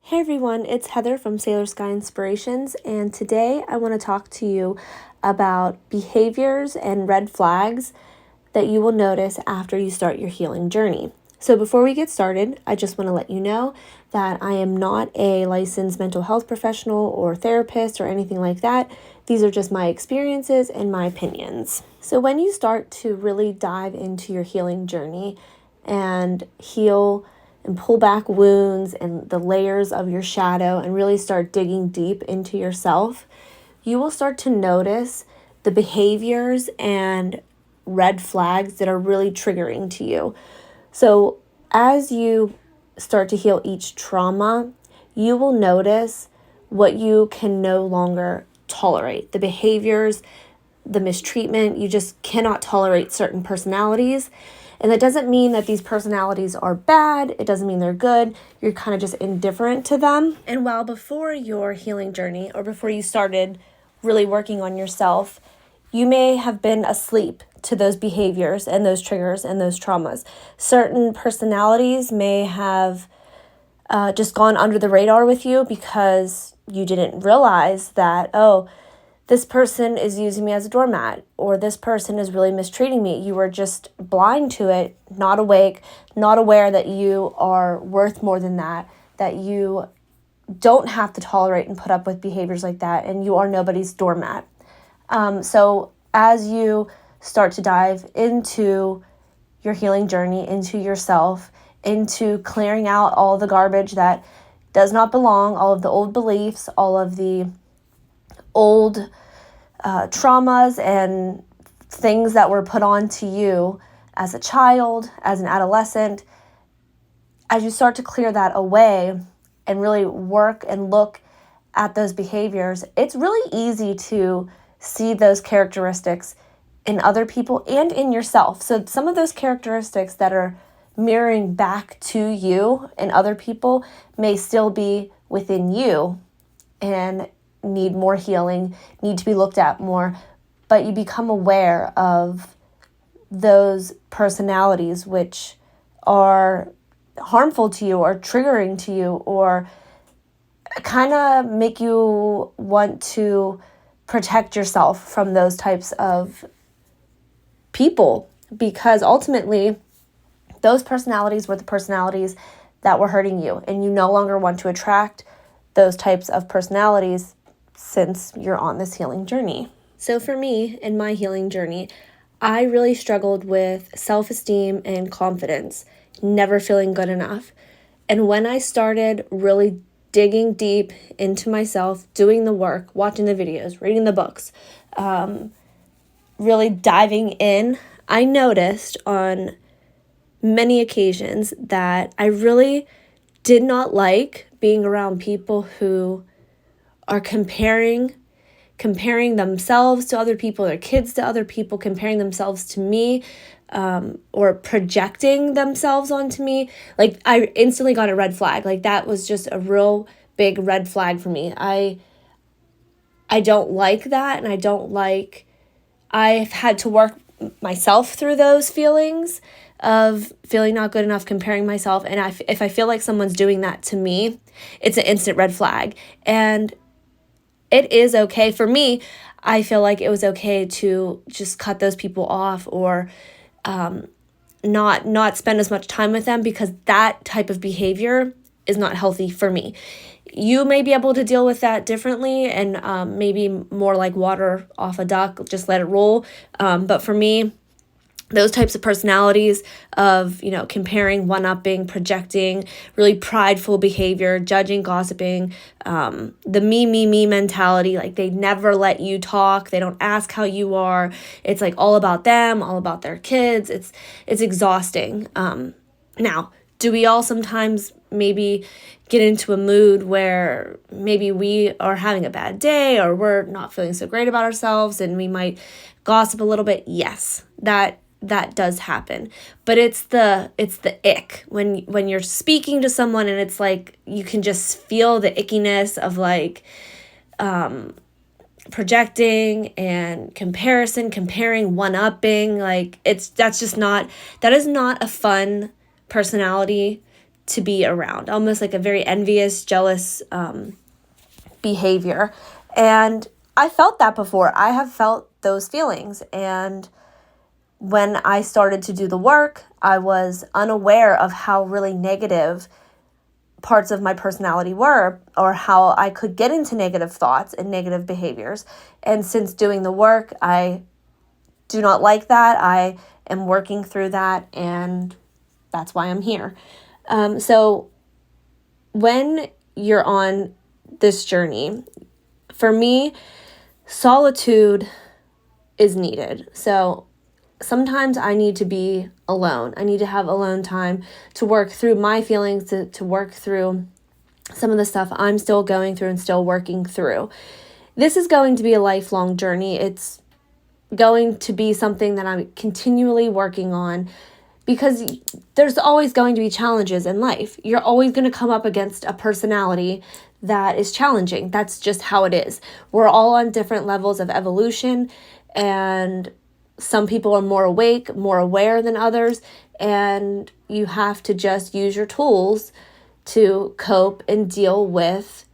Hey everyone, it's Heather from Sailor Sky Inspirations, and today I want to talk to you about behaviors and red flags that you will notice after you start your healing journey. So before we get started, I just want to let you know that I am not a licensed mental health professional or therapist or anything like that. These are just my experiences and my opinions. So when you start to really dive into your healing journey and heal and pull back wounds and the layers of your shadow and really start digging deep into yourself, you will start to notice the behaviors and red flags that are really triggering to you. So as you start to heal each trauma, you will notice what you can no longer tolerate. The behaviors, the mistreatment, you just cannot tolerate certain personalities. And that doesn't mean that these personalities are bad. It doesn't mean they're good. You're kind of just indifferent to them. And while before your healing journey or before you started really working on yourself, you may have been asleep to those behaviors and those triggers and those traumas. Certain personalities may have just gone under the radar with you because you didn't realize that, this person is using me as a doormat, or this person is really mistreating me. You were just blind to it, not awake, not aware that you are worth more than that you don't have to tolerate and put up with behaviors like that, and you are nobody's doormat. So as you start to dive into your healing journey, into yourself, into clearing out all the garbage that does not belong, all of the old beliefs, all of the old traumas and things that were put on to you as a child, as an adolescent, as you start to clear that away and really work and look at those behaviors, it's really easy to see those characteristics in other people and in yourself. So some of those characteristics that are mirroring back to you and other people may still be within you and need more healing, need to be looked at more, but you become aware of those personalities which are harmful to you or triggering to you or kind of make you want to protect yourself from those types of people, because ultimately those personalities were the personalities that were hurting you, and you no longer want to attract those types of personalities since you're on this healing journey. So for me, in my healing journey, I really struggled with self-esteem and confidence, never feeling good enough. And when I started really digging deep into myself, doing the work, watching the videos, reading the books, really diving in, I noticed on many occasions that I really did not like being around people who are comparing themselves to other people, their kids to other people, comparing themselves to me, or projecting themselves onto me. Like, I instantly got a red flag. Like, that was just a real big red flag for me. I don't like that, and I've had to work myself through those feelings of feeling not good enough, comparing myself. And if I feel like someone's doing that to me, it's an instant red flag. And it is okay. For me, I feel like it was okay to just cut those people off or not spend as much time with them, because that type of behavior is not healthy for me. You may be able to deal with that differently and maybe more like water off a duck, just let it roll. But for me, those types of personalities of, comparing, one-upping, projecting, really prideful behavior, judging, gossiping, the me mentality, like they never let you talk. They don't ask how you are. It's like all about them, all about their kids. It's exhausting. Now, do we all sometimes maybe get into a mood where maybe we are having a bad day or we're not feeling so great about ourselves and we might gossip a little bit? Yes, that does happen. But it's the ick when you're speaking to someone and it's like you can just feel the ickiness of like projecting and comparing, one-upping. Like that is not a fun personality to be around, almost like a very envious, jealous behavior. And I felt that before. I have felt those feelings. And when I started to do the work, I was unaware of how really negative parts of my personality were, or how I could get into negative thoughts and negative behaviors. And since doing the work, I do not like that. I am working through that, and that's why I'm here. So when you're on this journey, for me, solitude is needed. So sometimes I need to be alone. I need to have alone time to work through my feelings, to work through some of the stuff I'm still going through and still working through. This is going to be a lifelong journey. It's going to be something that I'm continually working on, because there's always going to be challenges in life. You're always going to come up against a personality that is challenging. That's just how it is. We're all on different levels of evolution, and some people are more awake, more aware than others, and you have to just use your tools to cope and deal with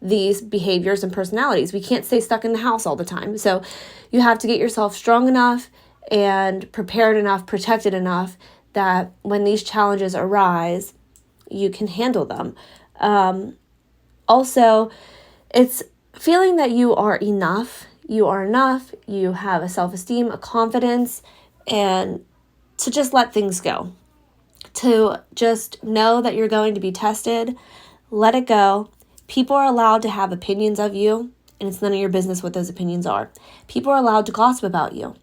these behaviors and personalities. We can't stay stuck in the house all the time. So you have to get yourself strong enough and prepared enough, protected enough, that when these challenges arise, you can handle them. Also, it's feeling that you are enough. You are enough. You have a self-esteem, a confidence, and to just let things go. To just know that you're going to be tested, let it go. People are allowed to have opinions of you, and it's none of your business what those opinions are. People are allowed to gossip about you.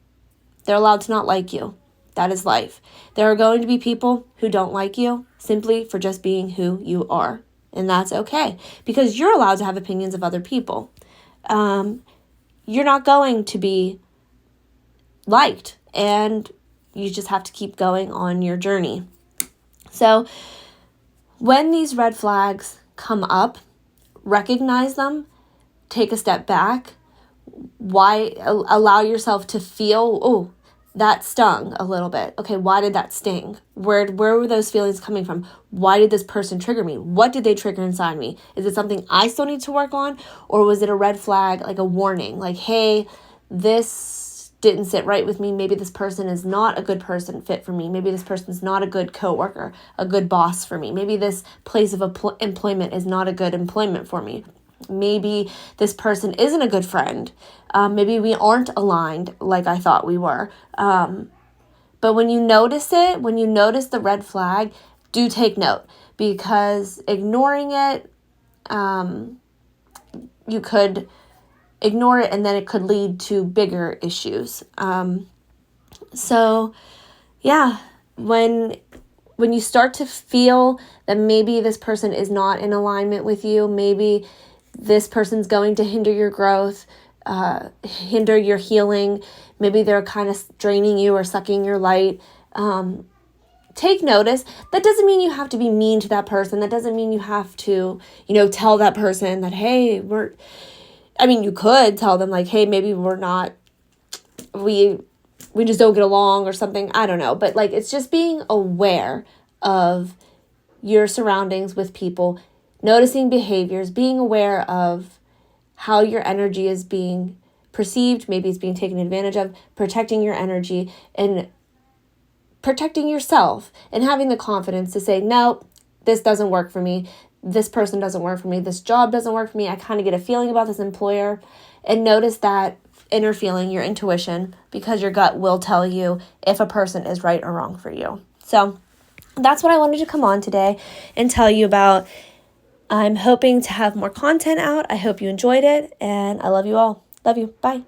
They're allowed to not like you. That is life. There are going to be people who don't like you simply for just being who you are. And that's okay, because you're allowed to have opinions of other people. You're not going to be liked, and you just have to keep going on your journey. So when these red flags come up, recognize them, take a step back. Why allow yourself to feel, oh, that stung a little bit. Okay, why did that sting? Where were those feelings coming from? Why did this person trigger me? What did they trigger inside me? Is it something I still need to work on? Or was it a red flag, like a warning? Like, hey, this didn't sit right with me. Maybe this person is not a good person fit for me. Maybe this person's not a good coworker, a good boss for me. Maybe this place of employment is not a good employment for me. Maybe this person isn't a good friend. Maybe we aren't aligned like I thought we were. But when you notice it, when you notice the red flag, do take note, because ignoring it, you could ignore it and then it could lead to bigger issues. So yeah, when you start to feel that maybe this person is not in alignment with you, maybe this person's going to hinder your growth, hinder your healing, maybe they're kind of draining you or sucking your light, take notice. That doesn't mean you have to be mean to that person. That doesn't mean you have to, tell that person that, hey, you could tell them like, hey, maybe we just don't get along or something. I don't know. But like, it's just being aware of your surroundings with people, noticing behaviors, being aware of how your energy is being perceived. Maybe it's being taken advantage of, protecting your energy and protecting yourself, and having the confidence to say, no, this doesn't work for me. This person doesn't work for me. This job doesn't work for me. I kind of get a feeling about this employer. And notice that inner feeling, your intuition, because your gut will tell you if a person is right or wrong for you. So that's what I wanted to come on today and tell you about. I'm hoping to have more content out. I hope you enjoyed it, and I love you all. Love you. Bye.